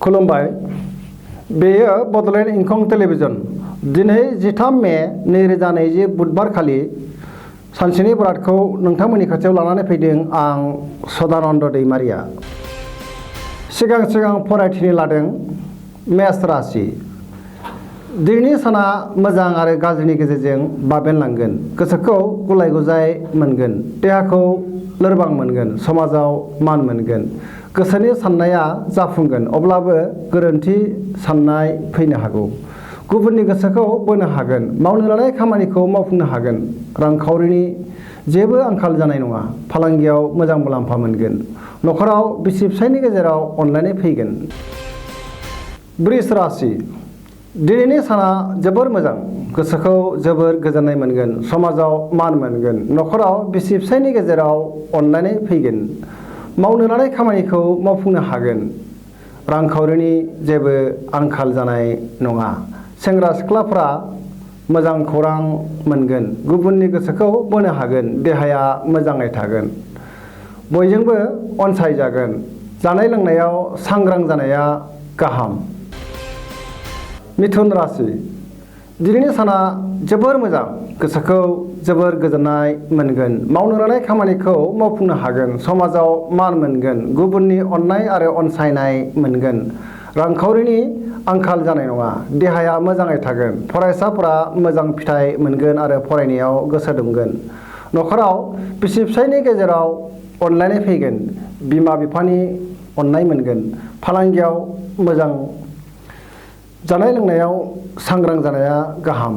खुलुमबाय। बेयो बड'लेण्ड इंखं टेलिभिजन। दिनै 13 मे 2020 बुधबार खालि सानसेनि बरादखौ नोंथांमोननि खाथियाव लानानै फैदों आं सदानन्द दैमारिया। सिगां फरायथिनो लादों मेष राशि। दिनैनि साना मोजां आरो गाज्रिनि गेजेरजों बाबेनलांगोन। गोसोखौ गुलाय गुजाय मोनगोन, देहाखौ लोरबां मोनगोन, समाजाव मान मोनगोन। गोसोनि साननाया जाफुंगोन, अब्लाबो गोरोन्थि साननाय फैनो हागौ। गुबुननि गोसोखौ बोनो हागोन, मावनो लानाय खामानिखौ मावफुंनो हागोन। रांखावरिनि जेबो आंखाल जानाय नङा, फालांगियाव मोजां मुलाम्फा मोनगोन। न'खराव बिसि फिसायनि गेजेराव अनलायनाय फैगोन। वृष राशि। दिनैनि साना जोबोर मोजां, गोसोखौ जोबोर गोजोननाय मोनगोन, समाजाव मान मोनगोन। न'खराव बिसि फिसायनि गेजेराव अनलायनाय फैगोन। मावनो लानाय खामानिखौ मावफुंनो हागोन। रांखावरिनि जेबो आंखाल जानाय नङा। सेंग्रा सिख्लाफ्रा मोजां खौरां मोनगोन, गुबुननि गोसोखौ बोनो हागोन। देहाया मोजाङै थागोन, बयजोंबो अनसायजागोन। जानाय लोंनायाव सांग्रां जानाया गाहाम। मिथुन राशि। दिनैनि साना जोबोर मोजां, गोसोखौ जोबोर गोजोननाय मोनगोन। मावनो लानाय खामानिखौ मावफुंनो हागोन। समाजाव मान मोनगोन, गुबुननि अननाय आरो अनसायनाय मोनगोन। रांखावरिनि आंखाल जानाय नङा, देहाया मोजाङै थागोन। फरायसाफोरा मोजां फिथाइ मोनगोन आरो फरायनायाव गोसो दुंगोन। न'खराव बिसि फिसायनि गेजेराव अनलायनाय फैगोन। बिमा बिफानि अननाय मोनगोन। फालांगियाव मोजां। जानाय लोंनायाव सांग्रां जानाया गाहाम।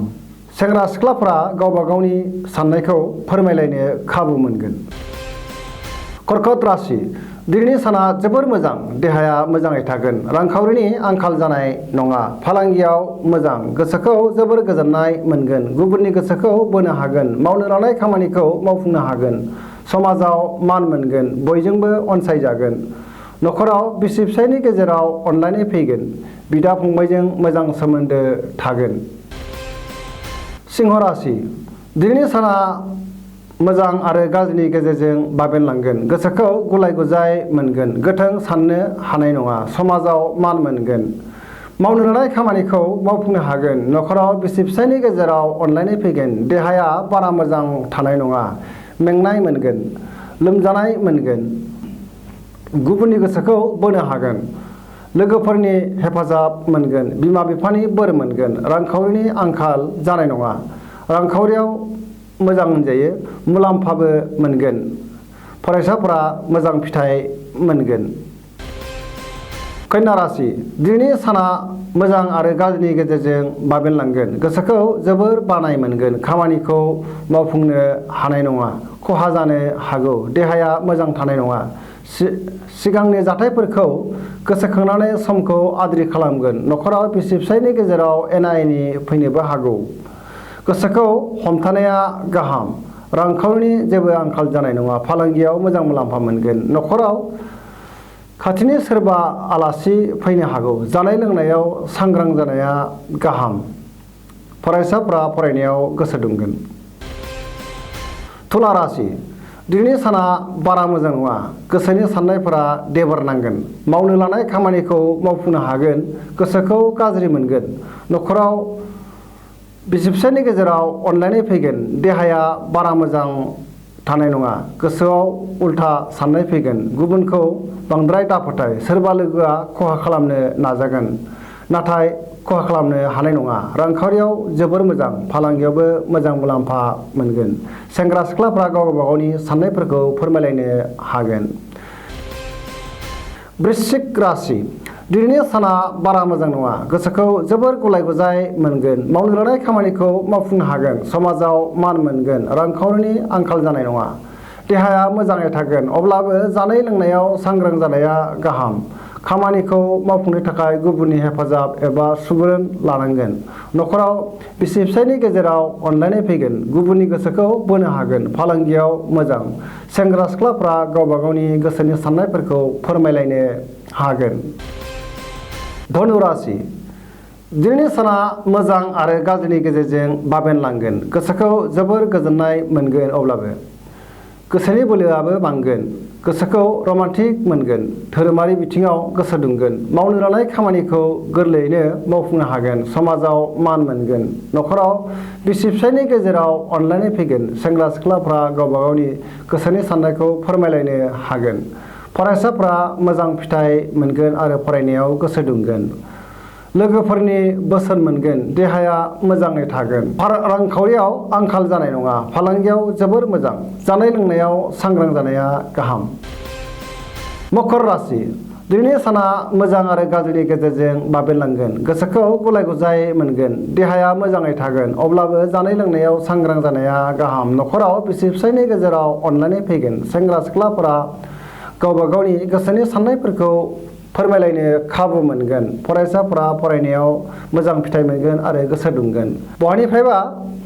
सेंग्रा सिख्लाफ्रा गावबा गावनि साननायखौ फोरमायलायनो खाबु मोनगोन। कर्कट राशि। दिनैनि साना जोबोर मोजां, देहाया मोजाङै थागोन। रांखावरिनि आंखाल जानाय नङा, फालांगियाव मोजां। गोसोखौ जोबोर गोजोननाय मोनगोन, गुबुननि गोसोखौ बोनो हागोन। मावनो लानाय खामानिखौ मावफुंनो हागोन। समाजाव मान मोनगोन, बयजोंबो अनसायजागोन। न'खराव बिसि फिसायनि गेजेराव अनलायनाय फैगोन। बिदा फंबायजों मोजां सोमोन्दो थागोन। सिंह राशि। दिनैनि साना मोजां आरो गाज्रिनि गेजेरजों बाबेनलांगोन। गोसोखौ गुलाय गुजाय मोनगोन, गोथों साननो हानाय नङा। समाजाव मान मोनगोन। मावनो लानाय खामानिखौ मावफुंनो हागोन। न'खराव बिसि फिसायनि गेजेराव अनलायनाय फैगोन। देहाया बारा मोजां थानाय नङा, मेंनाय मोनगोन, लोमजानाय मोनगोन। गुबुननि गोसोखौ बोनो हागोन। लोगोफोरनि हेफाजाब मोनगोन। बिमा बिफानि बोर मोनगोन। रांखावरिनि आंखाल जानाय नङा, रांखावरियाव मोजां होनजायो, मुलाम्फाबो मोनगोन। फरायसाफोरा मोजां फिथाइ मोनगोन। कन्या राशि। दिनैनि साना मोजां आरो गाज्रिनि गेजेरजों बाबेनलांगोन। गोसोखौ जोबोर बानाय मोनगोन, खामानिखौ मावफुंनो हानाय नङा, खहा जानो हागौ। देहाया मोजां थानाय नङा। सिगांनि जाथायफोरखौ गोसोखांनानै समखौ आद्रि खालामगोन। न'खराव बिसि फिसायनि गेजेराव एना एनि फैनोबो हागौ। गोसोखौ हमथानाया गाहाम। रांखावरिनि जेबो आंखाल जानाय नङा, फालांगियाव मोजां मुलाम्फा मोनगोन। न'खराव खाथिनि सोरबा आलासि फैनो हागौ। जानाय लोंनायाव सांग्रां जानाया गाहाम। फरायसाफ्रा फरायनायाव गोसो दुंगोन। तुला राशि। दिनैनि साना बारा मोजां नङा, गोसोनि साननायफोरा देबार नांगोन। मावनो लानाय खामानिखौ मावफुंनो हागोन। गोसोखौ गाज्रि मोनगोन। न'खराव बिसि फिसायनि गेजेराव अनलायनाय फैगोन। देहाया बारा मोजां थानाय नङा, गोसोआव उल्था साननाय फैगोन। गुबुनखौ बांद्राय दाफोथाय। सोरबा लोगोआ खहा खालामनो नाजागोन, नाथाय खहा खालामनो हानाय नङा। रांखावरियाव जोबोर मोजां, फालांगियावबो मोजां मुलाम्फा मोनगोन। सेंग्रा सिख्लाफ्रा गावबा गावनि साननायफोरखौ फोरमायलायनो हागोन। वृश्चिक राशि। दिनैनि साना बारा मोजां नङा, गोसोखौ जोबोर गुलाय गुजाय मोनगोन। मावनो लानाय खामानिखौ मावफुंनो हागोन। समाजाव मान मोनगोन। रांखावरिनि आंखाल जानाय नङा। देहाया मोजाङै थागोन, अब्लाबो जानाय लोंनायाव सांग्रां जानाया गाहाम। खामानिखौ मावफुंनो थाखाय गुबुननि हेफाजाब एबा सुबुरुन लानांगोन। न'खराव बिसि फिसायनि गेजेराव अनलायनाय फैगोन। गुबुननि गोसोखौ बोनो हागोन। फालांगियाव मोजां। सेंग्रा सिख्लाफ्रा गावबा गावनि गोसोनि साननायफोरखौ फोरमायलायनो हागोन। धनु राशि। दिनैनि साना मोजां आरो गाज्रिनि गेजेरजों बाबेनलांगोन। गोसोखौ जोबोर गोजोननाय मोनगोन, अब्लाबो गोसोनि बोलोआबो बांगोन, गोसोखौ रमान्टिक मोनगोन, धोरोमारि बिथिङाव गोसो दुंगोन, मावनो लानाय खामानिखौ गोरलैयैनो मावफुंनो हागोन, समाजाव मान मोनगोन, न'खराव बिसि फिसायनि गेजेराव अनलायनाय फैगोन, सेंग्रा सिख्लाफ्रा गावबा गावनि गोसोनि साननायखौ फोरमायलायनो हागोन, फरायसाफ्रा मोजां फिथाइ मोनगोन आरो फरायनायाव गोसो दुंगोन, लोगोफोरनि बोसोन मोनगोन, देहाया मोजाङै थागोन, रांखावरियाव आंखाल जानाय नङा, फालांगियाव जोबोर मोजां, जानाय लोंनायाव सांग्रां जानाया गाहाम। मकर राशि दिनैनि साना मोजां आरो गाज्रिनि गेजेरजों बाबेनलांगोन, गोसोखौ गुलाय गुजाय मोनगोन, देहाया मोजाङै थागोन, अब्लाबो जानाय लोंनायाव सांग्रां जानाया गाहाम, न'खराव बिसि फिसायनि गेजेराव अनलायनाय फैगोन, सेंग्रा सिख्लाफोरा गावबा गावनि गोसोनि साननायफोरखौ फोरमायलायनो खाबु मोनगोन, फरायसाफोरा फरायनायाव मोजां फिथाइ मोनगोन आरो गोसो दुंगोन, बहानिफ्रायबा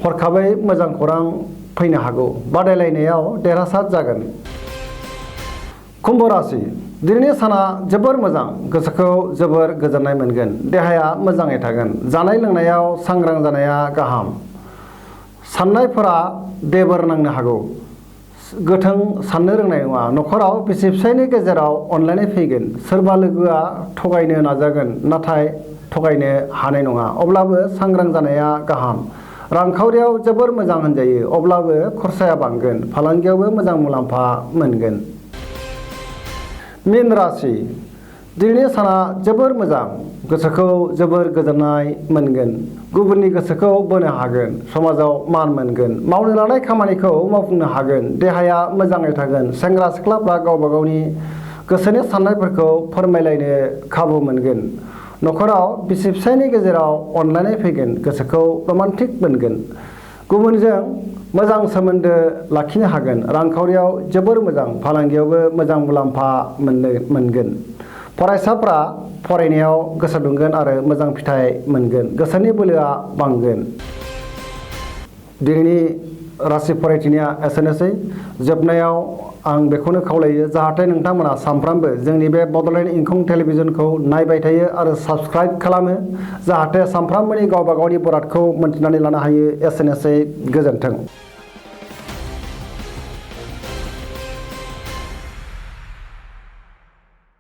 हरखाबै मोजां खौरां फैनो हागौ, बादायलायनायाव देरहासार जागोन। कुम्भ राशि दिनैनि साना जोबोर मोजां, गोसोखौ जोबोर गोजोननाय मोनगोन, देहाया मोजाङै थागोन, जानाय लोंनायाव सांग्रां जानाया गाहाम, साननायफोरा देबोर नांनो हागौ, गोथों साननो रोंनाय नङा, न'खराव बिसि फिसायनि गेजेराव अनलायनाय फैगोन, सोरबा लोगोआ थगायनो नाजागोन नाथाय थगायनो हानाय नङा, अब्लाबो सांग्रां जानाया गाहाम, रांखावरियाव जोबोर मोजां होनजायो, अब्लाबो खरसाया बांगोन, फालांगियावबो मोजां मुलाम्फा मोनगोन। मीन राशि दिनैनि साना जोबोर मोजां, गोसोखौ जोबोर गोजोननाय मोनगोन, गुबुननि गोसोखौ बोनो हागोन, समाजाव मान मोनगोन, मावनो लानाय खामानिखौ मावफुंनो हागोन, देहाया मोजाङै थागोन, सेंग्रा सिख्लाफ्रा गावबा गावनि गोसोनि साननायफोरखौ फोरमायलायनो खाबु मोनगोन, न'खराव बिसि फिसायनि गेजेराव अनलायनाय फैगोन, गोसोखौ रमान्टिक मोनगोन, गुबुनजों मोजां सोमोन्दो लाखिनो हागोन, रांखावरियाव जोबोर मोजां, फालांगियावबो मोजां मुलाम्फा मोनगोन, फरायसाफ्रा फरायनायाव गोसो दुंगोन आरो मोजां फिथाइ मोनगोन, गोसोनि बोलोआ बांगोन। दिनैनि राशि फरायथिनाया एसेनोसै। जोबनायाव आं बेखौनो खावलायो जाहाथे नोंथांमोना सानफ्रामबो जोंनि बे बड'लेण्ड इंखं टेलिभिजनखौ नायबाय थायो आरो साबस्क्राइब खालामो, जाहाथे सानफ्रामबोनि गावबा गावनि बरादखौ मोनथिनानै लानो हायो। एसेनोसै, गोजोन्थों।